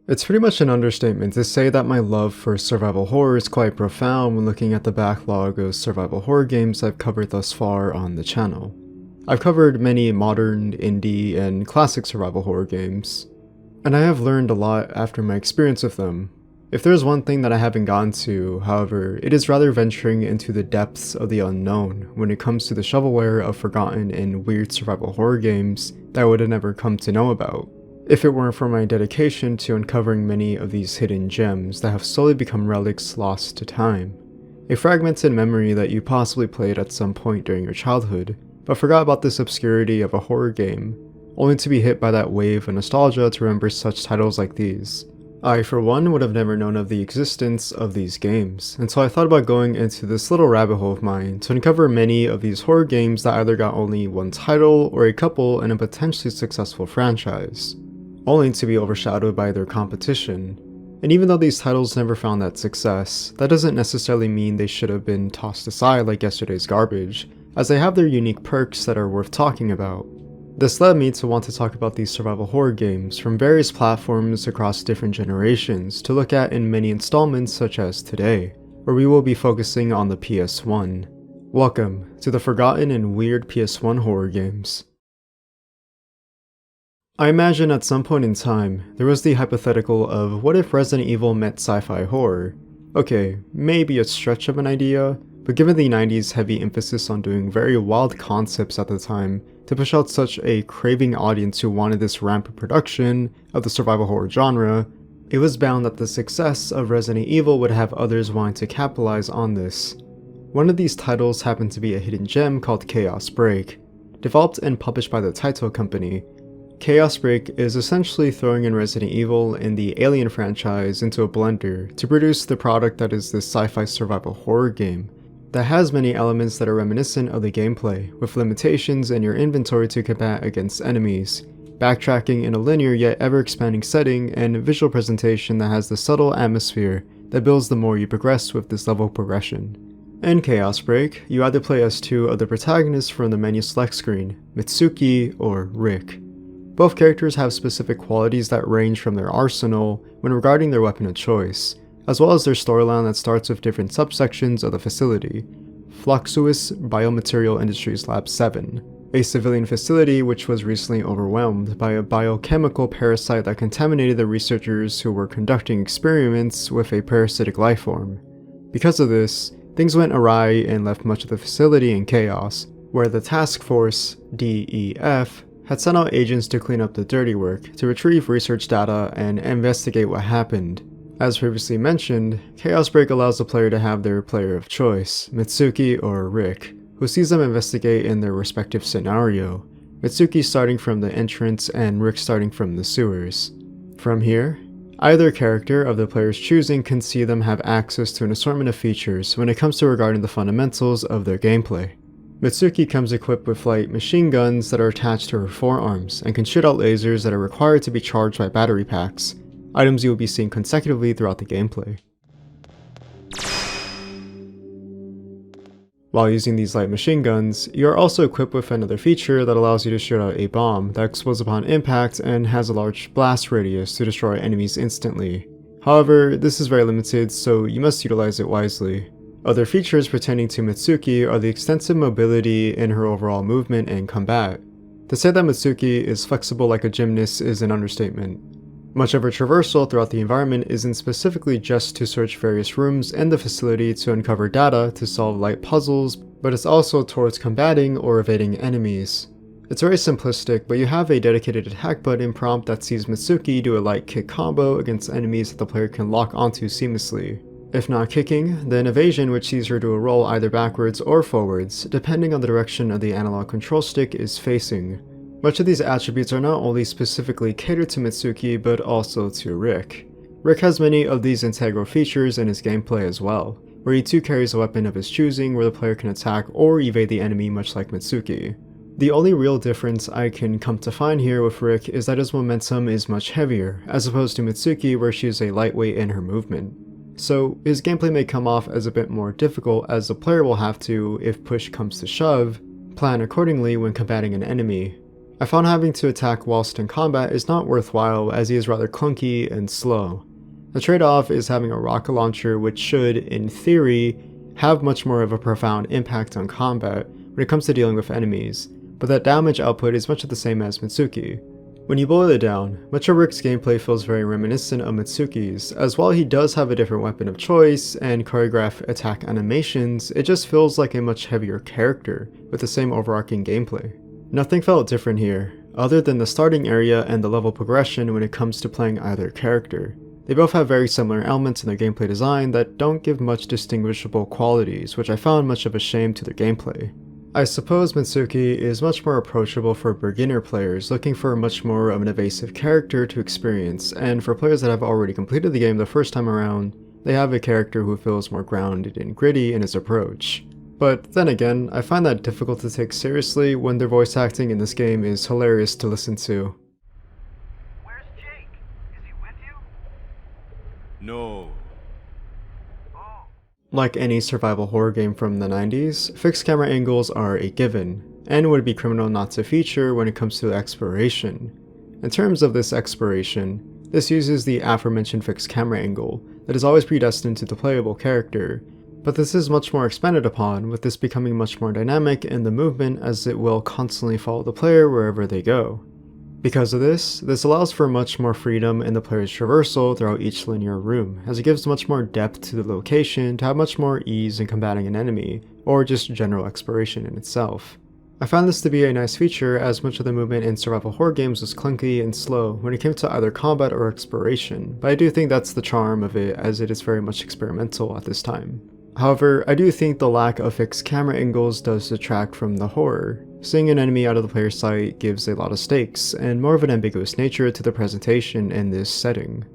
It's pretty much an understatement to say that my love for survival horror is quite profound when looking at the backlog of survival horror games I've covered thus far on the channel. I've covered many modern, indie, and classic survival horror games, and I have learned a lot after my experience with them. If there's one thing that I haven't gotten to, however, it is rather venturing into the depths of the unknown when it comes to the shovelware of forgotten and weird survival horror games that I would have never come to know about, if it weren't for my dedication to uncovering many of these hidden gems that have slowly become relics lost to time. A fragmented memory that you possibly played at some point during your childhood, but forgot about this obscurity of a horror game, only to be hit by that wave of nostalgia to remember such titles like these. I, for one, would have never known of the existence of these games, and so I thought about going into this little rabbit hole of mine to uncover many of these horror games that either got only one title or a couple in a potentially successful franchise, only to be overshadowed by their competition. And even though these titles never found that success, that doesn't necessarily mean they should have been tossed aside like yesterday's garbage, as they have their unique perks that are worth talking about. This led me to want to talk about these survival horror games from various platforms across different generations to look at in many installments such as today, where we will be focusing on the PS1. Welcome to the forgotten and weird PS1 horror games. I imagine at some point in time, there was the hypothetical of what if Resident Evil met sci-fi horror? Okay, maybe a stretch of an idea, but given the 90s heavy emphasis on doing very wild concepts at the time to push out such a craving audience who wanted this rampant production of the survival horror genre, it was bound that the success of Resident Evil would have others wanting to capitalize on this. One of these titles happened to be a hidden gem called Chaos Break. Developed and published by the Taito company, Chaos Break is essentially throwing in Resident Evil and the Alien franchise into a blender to produce the product that is this sci-fi survival horror game that has many elements that are reminiscent of the gameplay, with limitations in your inventory to combat against enemies, backtracking in a linear yet ever-expanding setting, and visual presentation that has the subtle atmosphere that builds the more you progress with this level progression. In Chaos Break, you either play as two of the protagonists from the menu select screen, Mitsuki or Rick. Both characters have specific qualities that range from their arsenal when regarding their weapon of choice, as well as their storyline that starts with different subsections of the facility. Fluxuous Biomaterial Industries Lab 7, a civilian facility which was recently overwhelmed by a biochemical parasite that contaminated the researchers who were conducting experiments with a parasitic lifeform. Because of this, things went awry and left much of the facility in chaos, where the task force, DEF, had sent out agents to clean up the dirty work, to retrieve research data and investigate what happened. As previously mentioned, Chaos Break allows the player to have their player of choice, Mitsuki or Rick, who sees them investigate in their respective scenario, Mitsuki starting from the entrance and Rick starting from the sewers. From here, either character of the player's choosing can see them have access to an assortment of features when it comes to regarding the fundamentals of their gameplay. Mitsuki comes equipped with light machine guns that are attached to her forearms and can shoot out lasers that are required to be charged by battery packs, items you will be seeing consecutively throughout the gameplay. While using these light machine guns, you are also equipped with another feature that allows you to shoot out a bomb that explodes upon impact and has a large blast radius to destroy enemies instantly. However, this is very limited, so you must utilize it wisely. Other features pertaining to Mitsuki are the extensive mobility in her overall movement and combat. To say that Mitsuki is flexible like a gymnast is an understatement. Much of her traversal throughout the environment isn't specifically just to search various rooms in the facility to uncover data to solve light puzzles, but it's also towards combating or evading enemies. It's very simplistic, but you have a dedicated attack button prompt that sees Mitsuki do a light kick combo against enemies that the player can lock onto seamlessly. If not kicking, then evasion, which sees her do a roll either backwards or forwards, depending on the direction of the analog control stick is facing. Much of these attributes are not only specifically catered to Mitsuki, but also to Rick. Rick has many of these integral features in his gameplay as well, where he too carries a weapon of his choosing where the player can attack or evade the enemy much like Mitsuki. The only real difference I can come to find here with Rick is that his momentum is much heavier, as opposed to Mitsuki where she is a lightweight in her movement. So his gameplay may come off as a bit more difficult, as the player will have to, if push comes to shove, plan accordingly when combating an enemy. I found having to attack whilst in combat is not worthwhile as he is rather clunky and slow. The trade-off is having a rocket launcher which should, in theory, have much more of a profound impact on combat when it comes to dealing with enemies, but that damage output is much of the same as Mitsuki. When you boil it down, much of Rick's gameplay feels very reminiscent of Mitsuki's, as while he does have a different weapon of choice and choreographed attack animations, it just feels like a much heavier character with the same overarching gameplay. Nothing felt different here, other than the starting area and the level progression when it comes to playing either character. They both have very similar elements in their gameplay design that don't give much distinguishable qualities, which I found much of a shame to their gameplay. I suppose Mitsuki is much more approachable for beginner players looking for much more of an evasive character to experience, and for players that have already completed the game the first time around, they have a character who feels more grounded and gritty in his approach. But then again, I find that difficult to take seriously when their voice acting in this game is hilarious to listen to. Where's Jake? Is he with you? No. Like any survival horror game from the 90s, fixed camera angles are a given, and would be criminal not to feature when it comes to exploration. In terms of this exploration, this uses the aforementioned fixed camera angle that is always predestined to the playable character, but this is much more expanded upon, with this becoming much more dynamic in the movement as it will constantly follow the player wherever they go. Because of this allows for much more freedom in the player's traversal throughout each linear room, as it gives much more depth to the location to have much more ease in combating an enemy, or just general exploration in itself. I found this to be a nice feature as much of the movement in survival horror games was clunky and slow when it came to either combat or exploration, but I do think that's the charm of it as it is very much experimental at this time. However, I do think the lack of fixed camera angles does detract from the horror. Seeing an enemy out of the player's sight gives a lot of stakes, and more of an ambiguous nature to the presentation in this setting.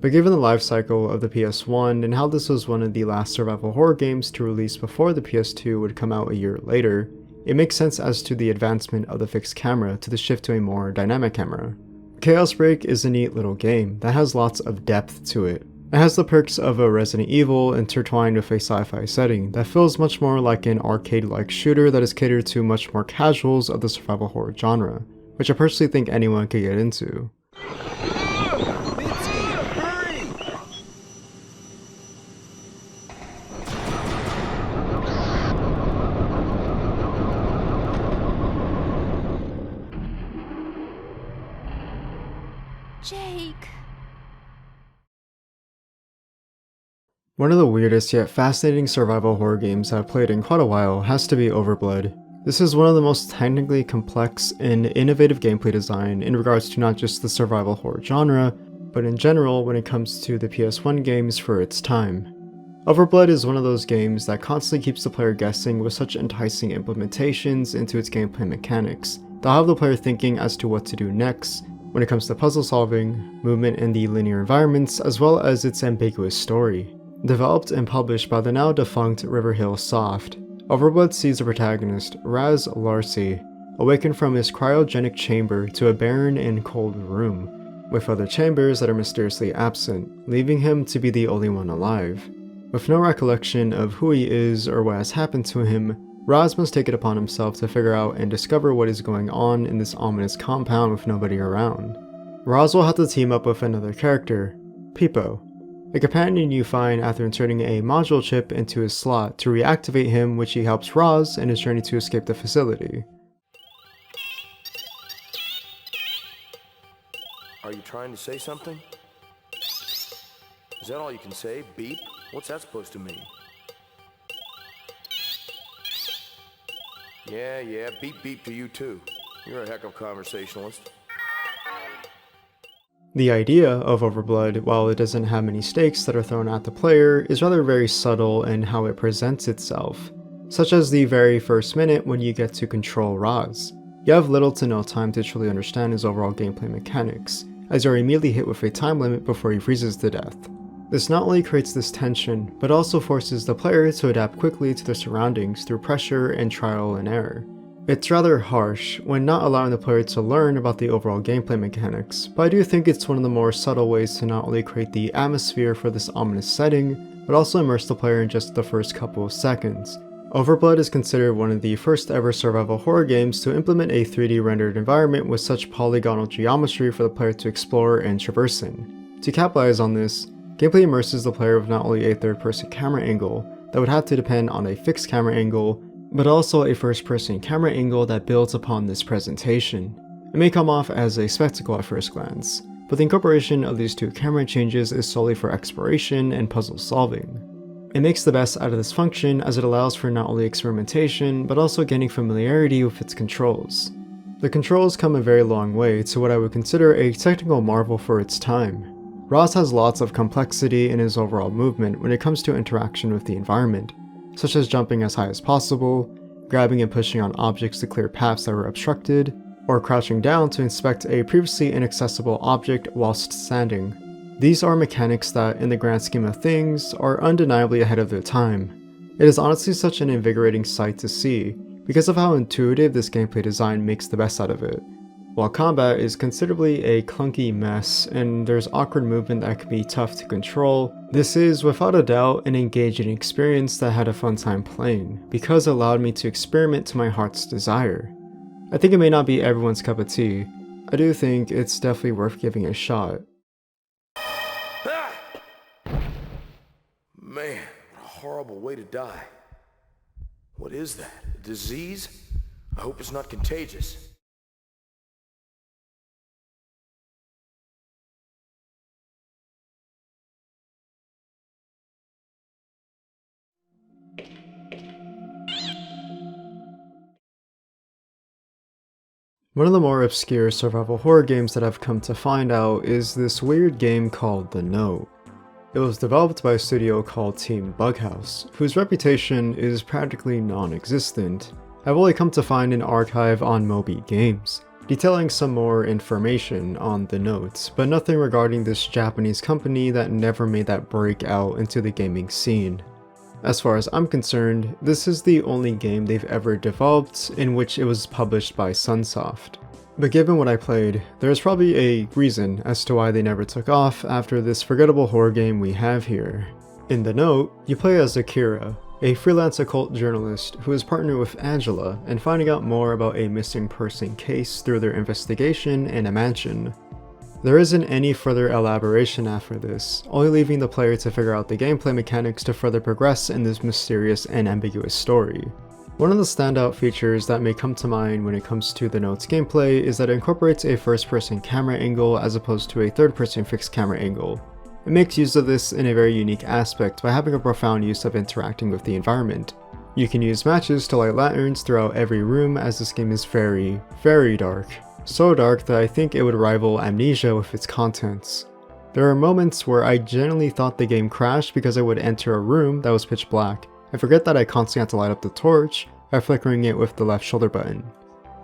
But given the life cycle of the PS1 and how this was one of the last survival horror games to release before the PS2 would come out a year later, it makes sense as to the advancement of the fixed camera to the shift to a more dynamic camera. Chaos Break is a neat little game that has lots of depth to it. It has the perks of a Resident Evil intertwined with a sci-fi setting that feels much more like an arcade-like shooter that is catered to much more casuals of the survival horror genre, which I personally think anyone could get into. Jake. One of the weirdest yet fascinating survival horror games I've played in quite a while has to be Overblood. This is one of the most technically complex and innovative gameplay design in regards to not just the survival horror genre, but in general when it comes to the PS1 games for its time. Overblood is one of those games that constantly keeps the player guessing with such enticing implementations into its gameplay mechanics that have the player thinking as to what to do next when it comes to puzzle solving, movement in the linear environments, as well as its ambiguous story. Developed and published by the now defunct Riverhill Soft, Overblood sees the protagonist, Raz Larcy, awaken from his cryogenic chamber to a barren and cold room, with other chambers that are mysteriously absent, leaving him to be the only one alive. With no recollection of who he is or what has happened to him, Raz must take it upon himself to figure out and discover what is going on in this ominous compound with nobody around. Raz will have to team up with another character, Peepo, a companion you find after inserting a module chip into his slot to reactivate him, which he helps Raz in his journey to escape the facility. Are you trying to say something? Is that all you can say? Beep? What's that supposed to mean? Yeah, beep beep to you too. You're a heck of a conversationalist. The idea of Overblood, while it doesn't have many stakes that are thrown at the player, is rather very subtle in how it presents itself, such as the very first minute when you get to control Raz. You have little to no time to truly understand his overall gameplay mechanics, as you're immediately hit with a time limit before he freezes to death. This not only creates this tension, but also forces the player to adapt quickly to their surroundings through pressure and trial and error. It's rather harsh when not allowing the player to learn about the overall gameplay mechanics, but I do think it's one of the more subtle ways to not only create the atmosphere for this ominous setting, but also immerse the player in just the first couple of seconds, Overblood is considered one of the first ever survival horror games to implement a 3D rendered environment with such polygonal geometry for the player to explore and traverse in. To capitalize on this, gameplay immerses the player with not only a third-person camera angle that would have to depend on a fixed camera angle, but also a first-person camera angle that builds upon this presentation. It may come off as a spectacle at first glance, but the incorporation of these two camera changes is solely for exploration and puzzle solving. It makes the best out of this function as it allows for not only experimentation, but also gaining familiarity with its controls. The controls come a very long way to what I would consider a technical marvel for its time. Ross has lots of complexity in his overall movement when it comes to interaction with the environment, such as jumping as high as possible, grabbing and pushing on objects to clear paths that were obstructed, or crouching down to inspect a previously inaccessible object whilst standing. These are mechanics that, in the grand scheme of things, are undeniably ahead of their time. It is honestly such an invigorating sight to see, because of how intuitive this gameplay design makes the best out of it. While combat is considerably a clunky mess, and there's awkward movement that can be tough to control, this is without a doubt an engaging experience that I had a fun time playing, because it allowed me to experiment to my heart's desire. I think it may not be everyone's cup of tea. I do think it's definitely worth giving a shot. Man, what a horrible way to die. What is that? A disease? I hope it's not contagious. One of the more obscure survival horror games that I've come to find out is this weird game called The Note. It was developed by a studio called Team Bughouse, whose reputation is practically non-existent. I've only come to find an archive on Moby Games, detailing some more information on The Note, but nothing regarding this Japanese company that never made that break out into the gaming scene. As far as I'm concerned, this is the only game they've ever developed in which it was published by Sunsoft. But given what I played, there's probably a reason as to why they never took off after this forgettable horror game we have here. In The Note, you play as Akira, a freelance occult journalist who is partnered with Angela and finding out more about a missing person case through their investigation in a mansion. There isn't any further elaboration after this, only leaving the player to figure out the gameplay mechanics to further progress in this mysterious and ambiguous story. One of the standout features that may come to mind when it comes to The Note's gameplay is that it incorporates a first-person camera angle as opposed to a third-person fixed camera angle. It makes use of this in a very unique aspect by having a profound use of interacting with the environment. You can use matches to light lanterns throughout every room, as this game is very, very dark. So dark that I think it would rival Amnesia with its contents. There are moments where I genuinely thought the game crashed because I would enter a room that was pitch black and forget that I constantly had to light up the torch by flickering it with the left shoulder button.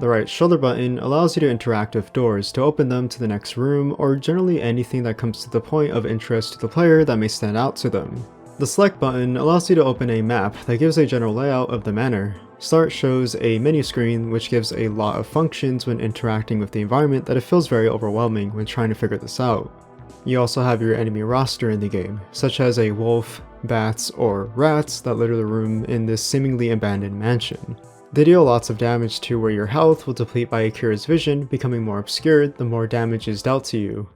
The right shoulder button allows you to interact with doors to open them to the next room, or generally anything that comes to the point of interest to the player that may stand out to them. The select button allows you to open a map that gives a general layout of the manor. Start shows a menu screen which gives a lot of functions when interacting with the environment that it feels very overwhelming when trying to figure this out. You also have your enemy roster in the game, such as a wolf, bats, or rats that litter the room in this seemingly abandoned mansion. They deal lots of damage to where your health will deplete by Akira's vision, becoming more obscured the more damage is dealt to you.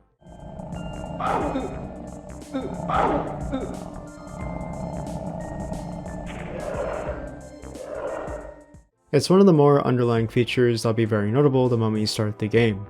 It's one of the more underlying features that'll be very notable the moment you start the game.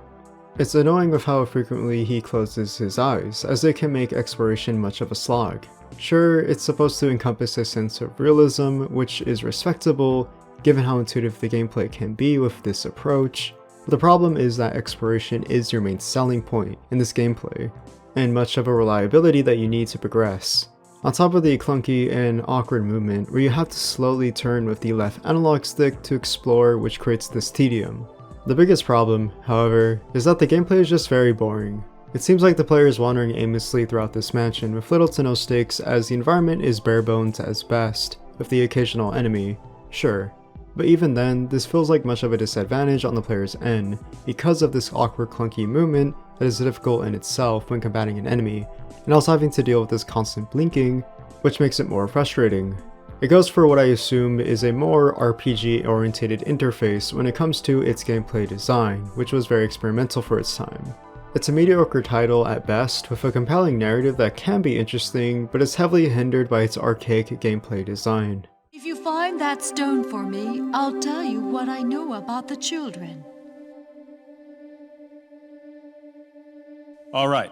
It's annoying with how frequently he closes his eyes, as it can make exploration much of a slog. Sure, it's supposed to encompass a sense of realism, which is respectable, given how intuitive the gameplay can be with this approach, but the problem is that exploration is your main selling point in this gameplay, and much of a reliability that you need to progress. On top of the clunky and awkward movement where you have to slowly turn with the left analog stick to explore, which creates this tedium. The biggest problem, however, is that the gameplay is just very boring. It seems like the player is wandering aimlessly throughout this mansion with little to no stakes, as the environment is bare bones as best, with the occasional enemy, sure. But even then, this feels like much of a disadvantage on the player's end, because of this awkward clunky movement that is difficult in itself when combating an enemy, and also having to deal with this constant blinking, which makes it more frustrating. It goes for what I assume is a more RPG-oriented interface when it comes to its gameplay design, which was very experimental for its time. It's a mediocre title at best, with a compelling narrative that can be interesting, but is heavily hindered by its archaic gameplay design. If you find that stone for me, I'll tell you what I know about the children. All right.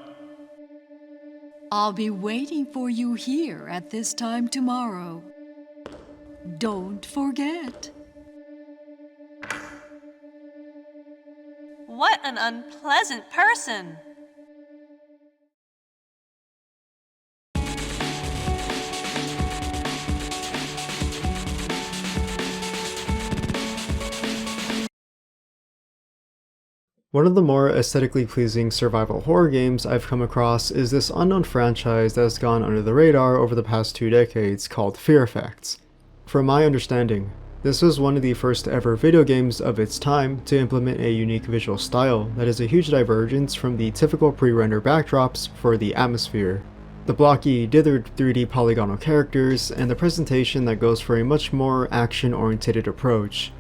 I'll be waiting for you here at this time tomorrow. Don't forget. What an unpleasant person! One of the more aesthetically pleasing survival horror games I've come across is this unknown franchise that has gone under the radar over the past 2 decades called Fear Effects. From my understanding, this was one of the first ever video games of its time to implement a unique visual style that is a huge divergence from the typical pre-render backdrops for the atmosphere. The blocky, dithered 3D polygonal characters, and the presentation that goes for a much more action-oriented approach.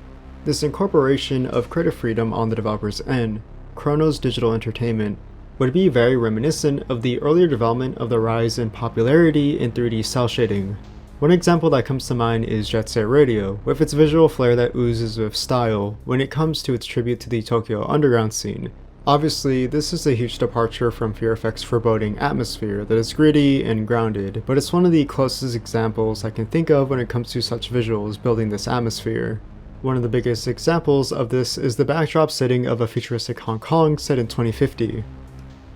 This incorporation of creative freedom on the developer's end, Chronos Digital Entertainment, would be very reminiscent of the earlier development of the rise in popularity in 3D cel shading. One example that comes to mind is Jet Set Radio, with its visual flair that oozes with style when it comes to its tribute to the Tokyo underground scene. Obviously, this is a huge departure from Fear Effects' foreboding atmosphere that is gritty and grounded, but it's one of the closest examples I can think of when it comes to such visuals building this atmosphere. One of the biggest examples of this is the backdrop setting of a futuristic Hong Kong set in 2050.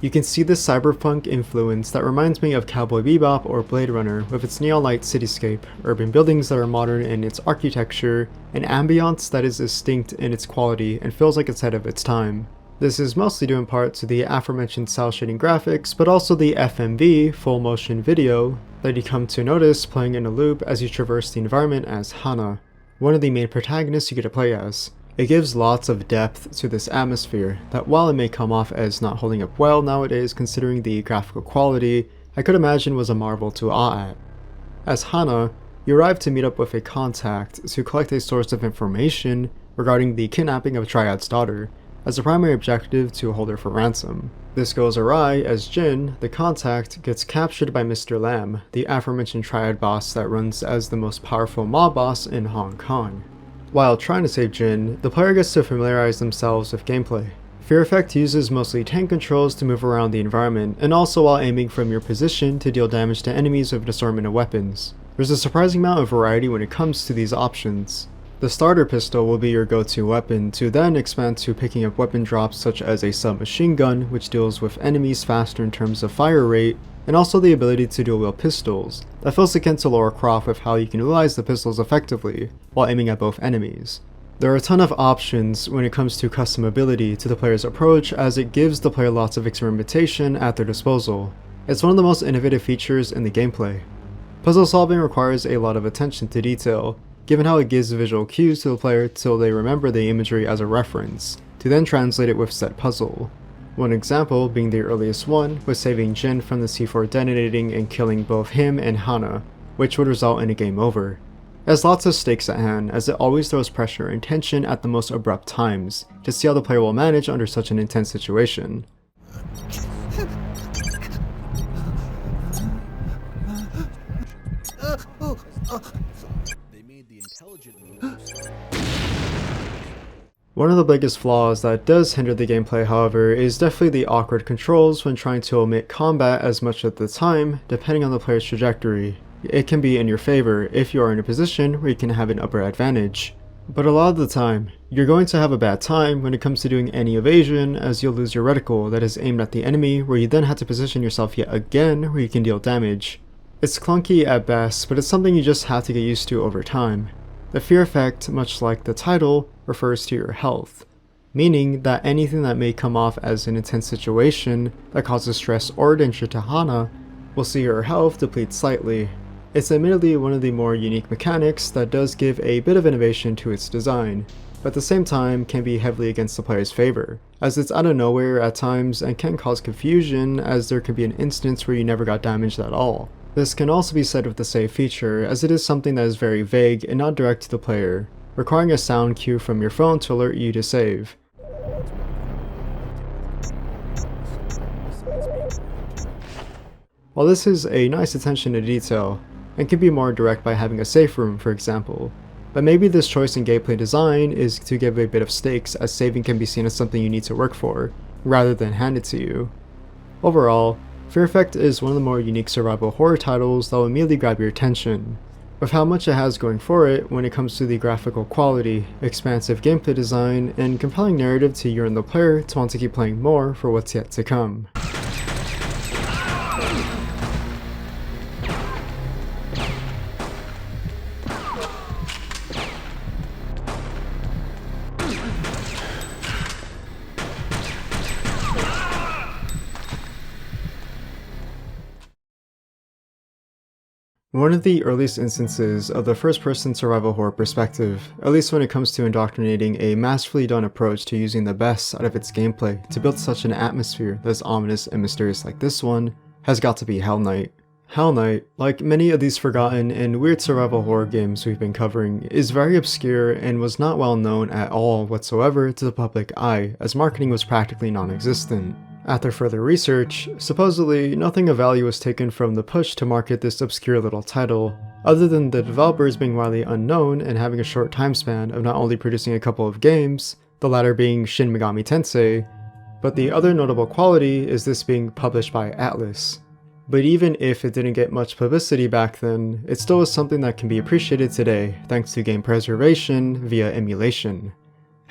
You can see this cyberpunk influence that reminds me of Cowboy Bebop or Blade Runner, with its neon light cityscape, urban buildings that are modern in its architecture, and ambiance that is distinct in its quality and feels like it's ahead of its time. This is mostly due in part to the aforementioned cel shading graphics, but also the FMV, full motion video, that you come to notice playing in a loop as you traverse the environment as Hana, one of the main protagonists you get to play as. It gives lots of depth to this atmosphere that, while it may come off as not holding up well nowadays considering the graphical quality, I could imagine was a marvel to awe at. As Hana, you arrive to meet up with a contact to collect a source of information regarding the kidnapping of Triad's daughter, as a primary objective to hold her for ransom. This goes awry as Jin, the contact, gets captured by Mr. Lam, the aforementioned Triad boss that runs as the most powerful mob boss in Hong Kong. While trying to save Jin, the player gets to familiarize themselves with gameplay. Fear Effect uses mostly tank controls to move around the environment, and also while aiming from your position to deal damage to enemies with an assortment of weapons. There's a surprising amount of variety when it comes to these options. The starter pistol will be your go-to weapon, to then expand to picking up weapon drops such as a submachine gun, which deals with enemies faster in terms of fire rate, and also the ability to dual-wield pistols, that feels akin to Lara Croft with how you can utilize the pistols effectively, while aiming at both enemies. There are a ton of options when it comes to customability to the player's approach, as it gives the player lots of experimentation at their disposal. It's one of the most innovative features in the gameplay. Puzzle solving requires a lot of attention to detail, given how it gives visual cues to the player till they remember the imagery as a reference, to then translate it with said puzzle. One example, being the earliest one, was saving Jin from the C4 detonating and killing both him and Hana, which would result in a game over. It has lots of stakes at hand, as it always throws pressure and tension at the most abrupt times, to see how the player will manage under such an intense situation. One of the biggest flaws that does hinder the gameplay, however, is definitely the awkward controls when trying to omit combat as much of the time, depending on the player's trajectory. It can be in your favor if you are in a position where you can have an upper advantage. But a lot of the time, you're going to have a bad time when it comes to doing any evasion, as you'll lose your reticle that is aimed at the enemy, where you then have to position yourself yet again where you can deal damage. It's clunky at best, but it's something you just have to get used to over time. The fear effect, much like the title, refers to your health, meaning that anything that may come off as an intense situation that causes stress or danger to Hana will see her health deplete slightly. It's admittedly one of the more unique mechanics that does give a bit of innovation to its design, but at the same time can be heavily against the player's favor, as it's out of nowhere at times and can cause confusion, as there could be an instance where you never got damaged at all. This can also be said with the save feature, as it is something that is very vague and not direct to the player, requiring a sound cue from your phone to alert you to save. While this is a nice attention to detail, and can be more direct by having a safe room, for example, but maybe this choice in gameplay design is to give a bit of stakes, as saving can be seen as something you need to work for, rather than handed to you. Overall, Fear Effect is one of the more unique survival horror titles that will immediately grab your attention, with how much it has going for it when it comes to the graphical quality, expansive gameplay design, and compelling narrative to lure in the player to want to keep playing more for what's yet to come. One of the earliest instances of the first-person survival horror perspective, at least when it comes to indoctrinating a masterfully done approach to using the best out of its gameplay to build such an atmosphere that's ominous and mysterious like this one, has got to be Hellnight. Hellnight, like many of these forgotten and weird survival horror games we've been covering, is very obscure and was not well known at all whatsoever to the public eye, as marketing was practically non-existent. After further research, supposedly nothing of value was taken from the push to market this obscure little title, other than the developers being widely unknown and having a short time span of not only producing a couple of games, the latter being Shin Megami Tensei, but the other notable quality is this being published by Atlus. But even if it didn't get much publicity back then, it still is something that can be appreciated today thanks to game preservation via emulation.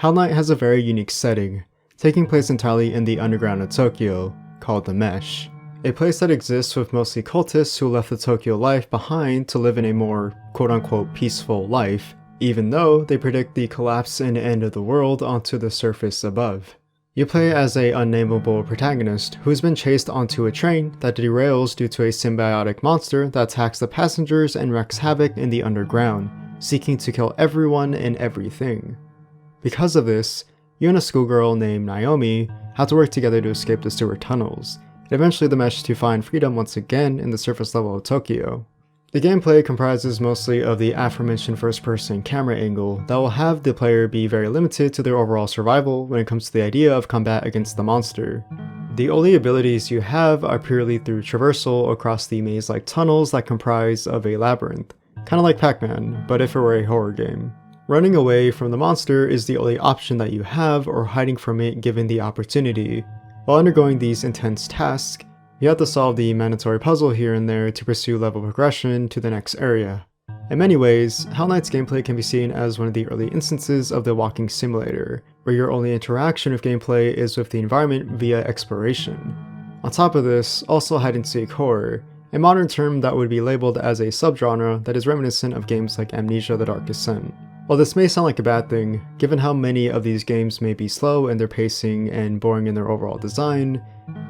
Hellnight has a very unique setting, taking place entirely in the underground of Tokyo, called the Mesh, a place that exists with mostly cultists who left the Tokyo life behind to live in a more quote-unquote peaceful life, even though they predict the collapse and end of the world onto the surface above. You play as a unnameable protagonist who has been chased onto a train that derails due to a symbiotic monster that attacks the passengers and wreaks havoc in the underground, seeking to kill everyone and everything. Because of this, you and a schoolgirl named Naomi have to work together to escape the sewer tunnels, and eventually the Mesh to find freedom once again in the surface level of Tokyo. The gameplay comprises mostly of the aforementioned first-person camera angle that will have the player be very limited to their overall survival when it comes to the idea of combat against the monster. The only abilities you have are purely through traversal across the maze-like tunnels that comprise of a labyrinth, kinda like Pac-Man, but if it were a horror game. Running away from the monster is the only option that you have, or hiding from it given the opportunity. While undergoing these intense tasks, you have to solve the mandatory puzzle here and there to pursue level progression to the next area. In many ways, Hellnight's gameplay can be seen as one of the early instances of the walking simulator, where your only interaction with gameplay is with the environment via exploration. On top of this, also hide-and-seek horror, a modern term that would be labeled as a subgenre that is reminiscent of games like Amnesia: The Dark Descent. While this may sound like a bad thing, given how many of these games may be slow in their pacing and boring in their overall design,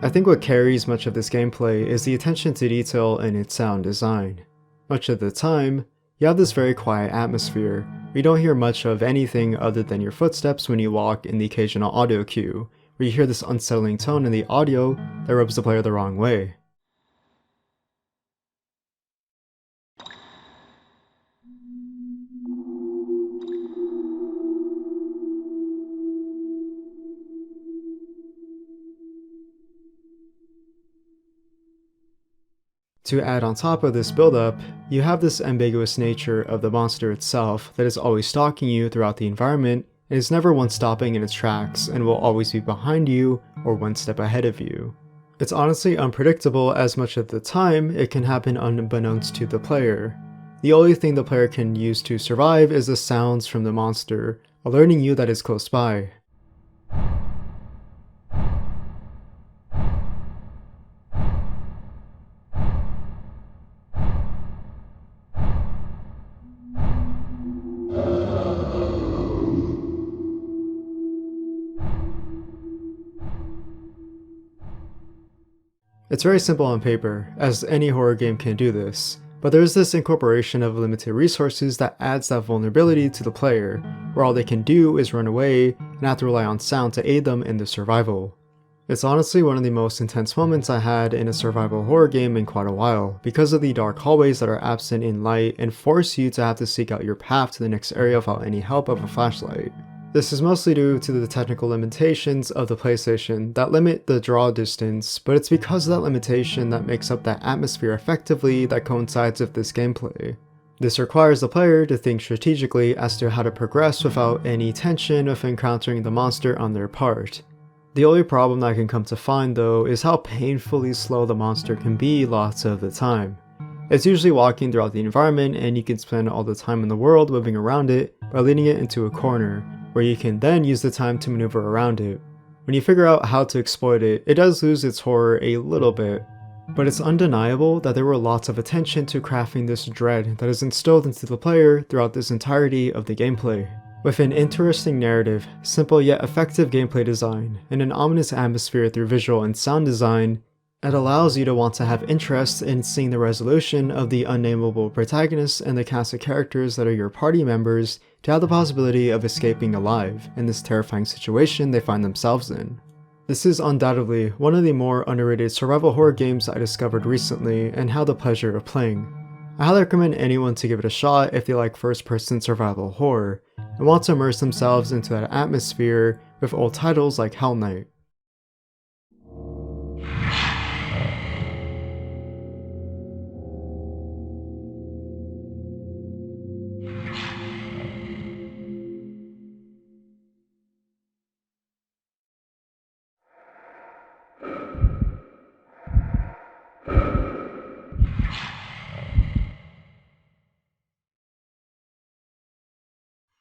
I think what carries much of this gameplay is the attention to detail in its sound design. Much of the time, you have this very quiet atmosphere, where you don't hear much of anything other than your footsteps when you walk and the occasional audio cue, where you hear this unsettling tone in the audio that rubs the player the wrong way. To add on top of this build-up, you have this ambiguous nature of the monster itself that is always stalking you throughout the environment and is never once stopping in its tracks and will always be behind you or one step ahead of you. It's honestly unpredictable, as much of the time it can happen unbeknownst to the player. The only thing the player can use to survive is the sounds from the monster, alerting you that it's close by. It's very simple on paper, as any horror game can do this, but there is this incorporation of limited resources that adds that vulnerability to the player, where all they can do is run away and have to rely on sound to aid them in their survival. It's honestly one of the most intense moments I had in a survival horror game in quite a while, because of the dark hallways that are absent in light and force you to have to seek out your path to the next area without any help of a flashlight. This is mostly due to the technical limitations of the PlayStation that limit the draw distance, but it's because of that limitation that makes up that atmosphere effectively that coincides with this gameplay. This requires the player to think strategically as to how to progress without any tension of encountering the monster on their part. The only problem that I can come to find though is how painfully slow the monster can be lots of the time. It's usually walking throughout the environment and you can spend all the time in the world moving around it by leading it into a corner, where you can then use the time to maneuver around it. When you figure out how to exploit it, it does lose its horror a little bit, but it's undeniable that there were lots of attention to crafting this dread that is instilled into the player throughout this entirety of the gameplay. With an interesting narrative, simple yet effective gameplay design, and an ominous atmosphere through visual and sound design, it allows you to want to have interest in seeing the resolution of the unnameable protagonists and the cast of characters that are your party members to have the possibility of escaping alive in this terrifying situation they find themselves in. This is undoubtedly one of the more underrated survival horror games I discovered recently and had the pleasure of playing. I highly recommend anyone to give it a shot if they like first-person survival horror and want to immerse themselves into that atmosphere with old titles like Hellnight.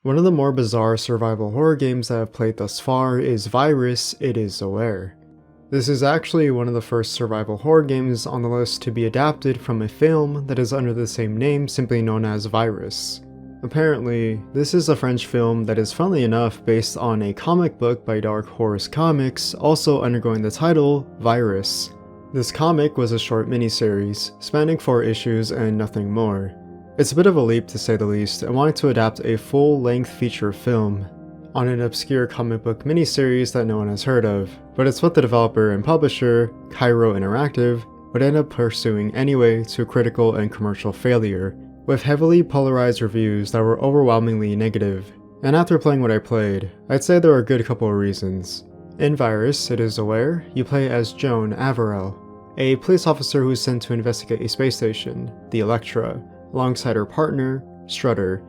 One of the more bizarre survival horror games I have played thus far is Virus: It Is Aware. This is actually one of the first survival horror games on the list to be adapted from a film that is under the same name, simply known as Virus. Apparently, this is a French film that is funnily enough based on a comic book by Dark Horse Comics, also undergoing the title Virus. This comic was a short miniseries, spanning 4 issues and nothing more. It's a bit of a leap to say the least, and wanting to adapt a full-length feature film on an obscure comic book miniseries that no one has heard of, but it's what the developer and publisher, Cairo Interactive, would end up pursuing anyway to critical and commercial failure, with heavily polarized reviews that were overwhelmingly negative. And after playing what I played, I'd say there are a good couple of reasons. In Virus: It Is Aware, you play as Joan Averell, a police officer who is sent to investigate a space station, the Electra, alongside her partner, Strutter,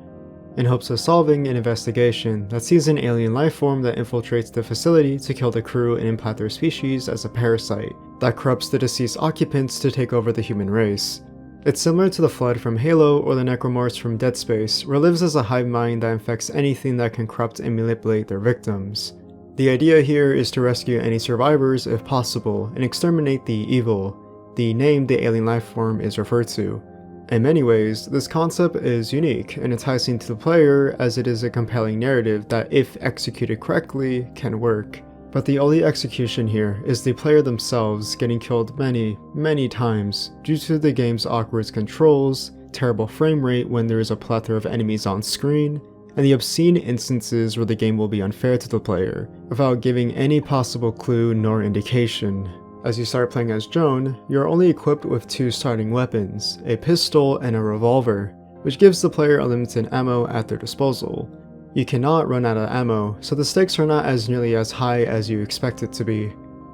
in hopes of solving an investigation that sees an alien life form that infiltrates the facility to kill the crew and implant their species as a parasite that corrupts the deceased occupants to take over the human race. It's similar to the Flood from Halo or the Necromorphs from Dead Space, where it lives as a hive mind that infects anything that can corrupt and manipulate their victims. The idea here is to rescue any survivors if possible and exterminate the evil, the name the alien life form is referred to. In many ways, this concept is unique and enticing to the player as it is a compelling narrative that, if executed correctly, can work. But the only execution here is the player themselves getting killed many times due to the game's awkward controls, terrible frame rate when there is a plethora of enemies on screen, and the obscene instances where the game will be unfair to the player, without giving any possible clue nor indication. As you start playing as Joan, you are only equipped with 2 starting weapons, a pistol and a revolver, which gives the player unlimited ammo at their disposal. You cannot run out of ammo, so the stakes are not as nearly as high as you expect it to be.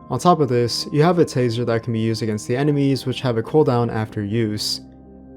On top of this, you have a taser that can be used against the enemies, which have a cooldown after use.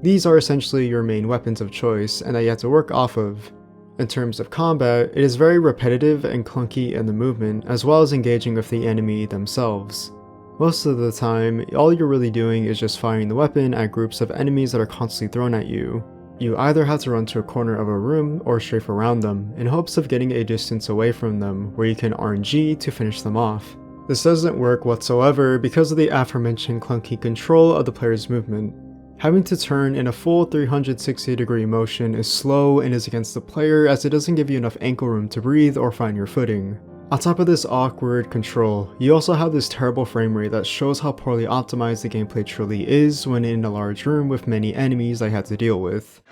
These are essentially your main weapons of choice and that you have to work off of. In terms of combat, it is very repetitive and clunky in the movement, as well as engaging with the enemy themselves. Most of the time, all you're really doing is just firing the weapon at groups of enemies that are constantly thrown at you. You either have to run to a corner of a room or strafe around them, in hopes of getting a distance away from them where you can RNG to finish them off. This doesn't work whatsoever because of the aforementioned clunky control of the player's movement. Having to turn in a full 360-degree motion is slow and is against the player, as it doesn't give you enough ankle room to breathe or find your footing. On top of this awkward control, you also have this terrible frame rate that shows how poorly optimized the gameplay truly is when in a large room with many enemies I had to deal with.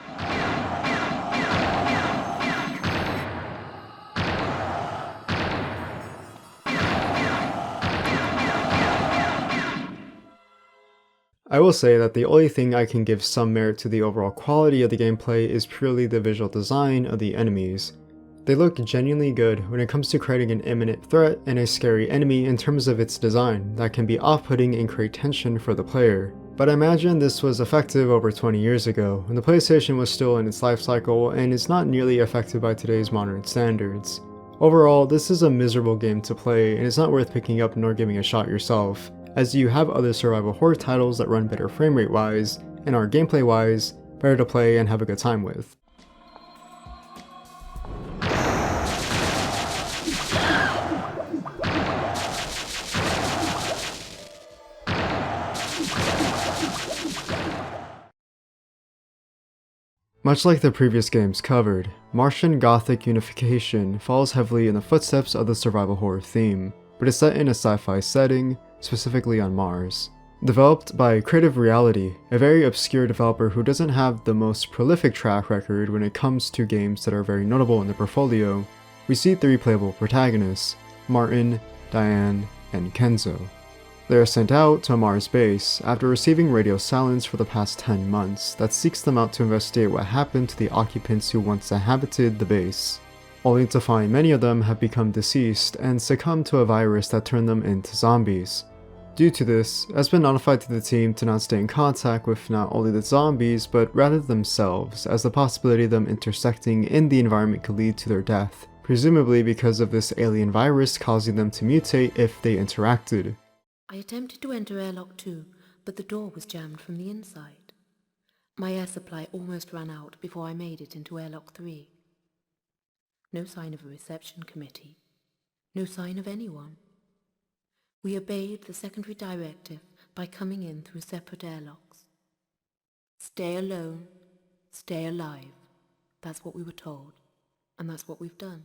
I will say that the only thing I can give some merit to the overall quality of the gameplay is purely the visual design of the enemies. They look genuinely good when it comes to creating an imminent threat and a scary enemy in terms of its design that can be off-putting and create tension for the player. But I imagine this was effective over 20 years ago, when the PlayStation was still in its life cycle and is not nearly effective by today's modern standards. Overall, this is a miserable game to play and is not worth picking up nor giving a shot yourself, as you have other survival horror titles that run better framerate wise and are gameplay wise better to play and have a good time with. Much like the previous games covered, Martian Gothic Unification follows heavily in the footsteps of the survival horror theme, but is set in a sci-fi setting, specifically on Mars. Developed by Creative Reality, a very obscure developer who doesn't have the most prolific track record when it comes to games that are very notable in their portfolio, we see 3 playable protagonists, Martin, Diane, and Kenzo. They are sent out to a Mars base after receiving radio silence for the past 10 months that seeks them out to investigate what happened to the occupants who once inhabited the base, only to find many of them have become deceased and succumbed to a virus that turned them into zombies. Due to this, it has been notified to the team to not stay in contact with not only the zombies but rather themselves, as the possibility of them intersecting in the environment could lead to their death, presumably because of this alien virus causing them to mutate if they interacted. I attempted to enter airlock 2, but the door was jammed from the inside. My air supply almost ran out before I made it into airlock 3. No sign of a reception committee. No sign of anyone. We obeyed the secondary directive by coming in through separate airlocks. Stay alone, stay alive. That's what we were told, and that's what we've done.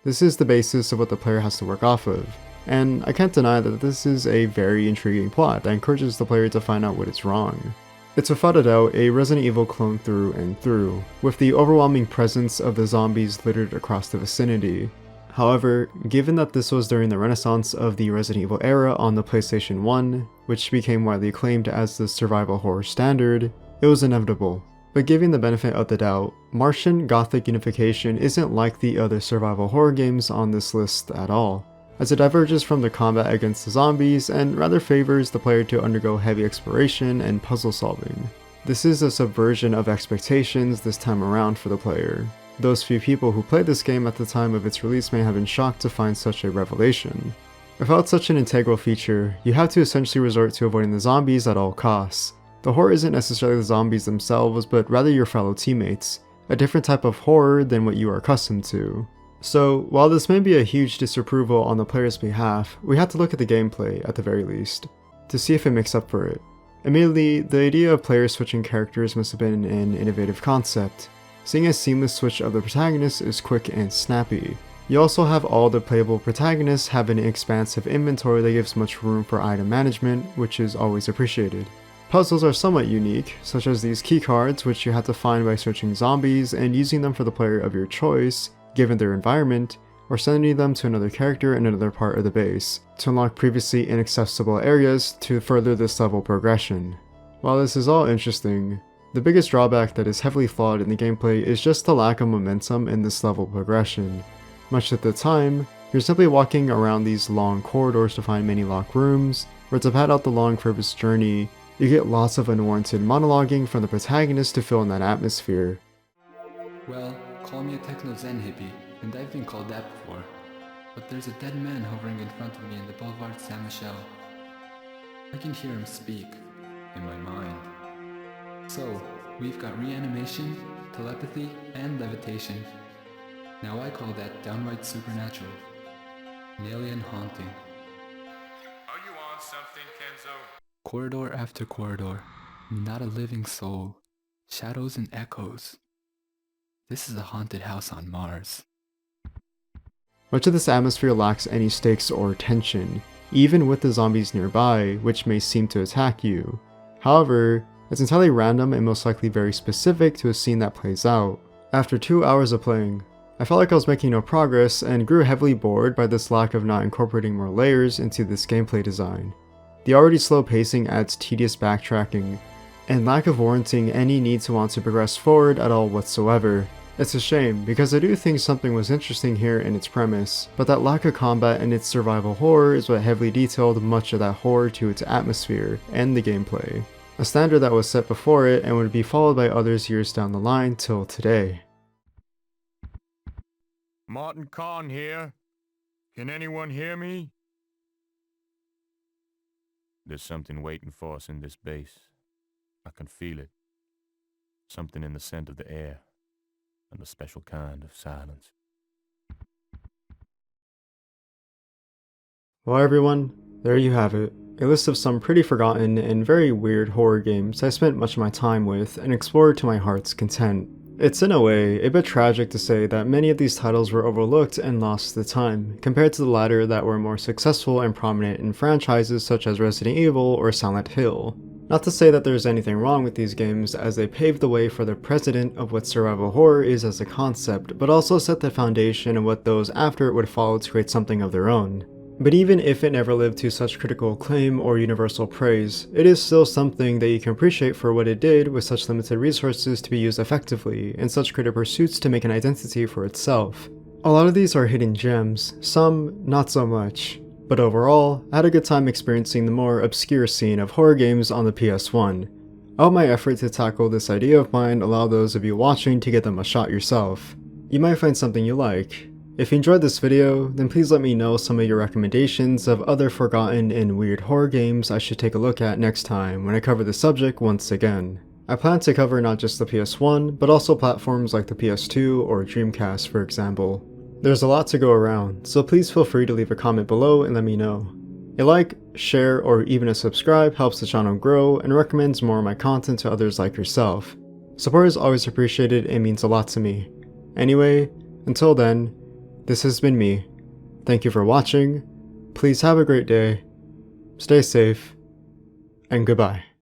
This is the basis of what the player has to work off of, and I can't deny that this is a very intriguing plot that encourages the player to find out what is wrong. It's without a doubt a Resident Evil clone through and through, with the overwhelming presence of the zombies littered across the vicinity. However, given that this was during the renaissance of the Resident Evil era on the PlayStation 1, which became widely acclaimed as the survival horror standard, it was inevitable. But giving the benefit of the doubt, Martian Gothic Unification isn't like the other survival horror games on this list at all, as it diverges from the combat against the zombies and rather favors the player to undergo heavy exploration and puzzle solving. This is a subversion of expectations this time around for the player. Those few people who played this game at the time of its release may have been shocked to find such a revelation. Without such an integral feature, you have to essentially resort to avoiding the zombies at all costs. The horror isn't necessarily the zombies themselves, but rather your fellow teammates, a different type of horror than what you are accustomed to. So, while this may be a huge disapproval on the player's behalf, we have to look at the gameplay, at the very least, to see if it makes up for it. Immediately, the idea of players switching characters must have been an innovative concept, seeing a seamless switch of the protagonist is quick and snappy. You also have all the playable protagonists have an expansive inventory that gives much room for item management, which is always appreciated. Puzzles are somewhat unique, such as these keycards which you have to find by searching zombies and using them for the player of your choice, given their environment, or sending them to another character in another part of the base, to unlock previously inaccessible areas to further this level progression. While this is all interesting, the biggest drawback that is heavily flawed in the gameplay is just the lack of momentum in this level progression. Much of the time, you're simply walking around these long corridors to find many locked rooms, or to pad out the long purpose journey, you get lots of unwarranted monologuing from the protagonist to fill in that atmosphere. Well, call me a techno-zen hippie, and I've been called that before. But there's a dead man hovering in front of me in the Boulevard Saint-Michel. I can hear him speak, in my mind. So, we've got reanimation, telepathy, and levitation. Now I call that downright supernatural. An alien haunting. Are you on something, Kenzo? Corridor after corridor, not a living soul. Shadows and echoes. This is a haunted house on Mars. Much of this atmosphere lacks any stakes or tension, even with the zombies nearby, which may seem to attack you. However, it's entirely random and most likely very specific to a scene that plays out. After 2 hours of playing, I felt like I was making no progress and grew heavily bored by this lack of not incorporating more layers into this gameplay design. The already slow pacing adds tedious backtracking, and lack of warranting any need to want to progress forward at all whatsoever. It's a shame, because I do think something was interesting here in its premise, but that lack of combat and its survival horror is what heavily detailed much of that horror to its atmosphere and the gameplay. A standard that was set before it and would be followed by others years down the line till today. Martin Khan here. Can anyone hear me? There's something waiting for us in this base. I can feel it. Something in the scent of the air, and a special kind of silence. Well everyone, there you have it. A list of some pretty forgotten and very weird horror games I spent much of my time with and explored to my heart's content. It's in a way a bit tragic to say that many of these titles were overlooked and lost to time, compared to the latter that were more successful and prominent in franchises such as Resident Evil or Silent Hill. Not to say that there's anything wrong with these games, as they paved the way for the precedent of what survival horror is as a concept, but also set the foundation of what those after it would follow to create something of their own. But even if it never lived to such critical acclaim or universal praise, it is still something that you can appreciate for what it did with such limited resources to be used effectively, and such creative pursuits to make an identity for itself. A lot of these are hidden gems, some not so much. But overall, I had a good time experiencing the more obscure scene of horror games on the PS1. I hope my effort to tackle this idea of mine allow those of you watching to give them a shot yourself. You might find something you like. If you enjoyed this video, then please let me know some of your recommendations of other forgotten and weird horror games I should take a look at next time when I cover the subject once again. I plan to cover not just the PS1, but also platforms like the PS2 or Dreamcast for example. There's a lot to go around, so please feel free to leave a comment below and let me know. A like, share, or even a subscribe helps the channel grow and recommends more of my content to others like yourself. Support is always appreciated and means a lot to me. Anyway, until then, this has been me. Thank you for watching, please have a great day, stay safe, and goodbye.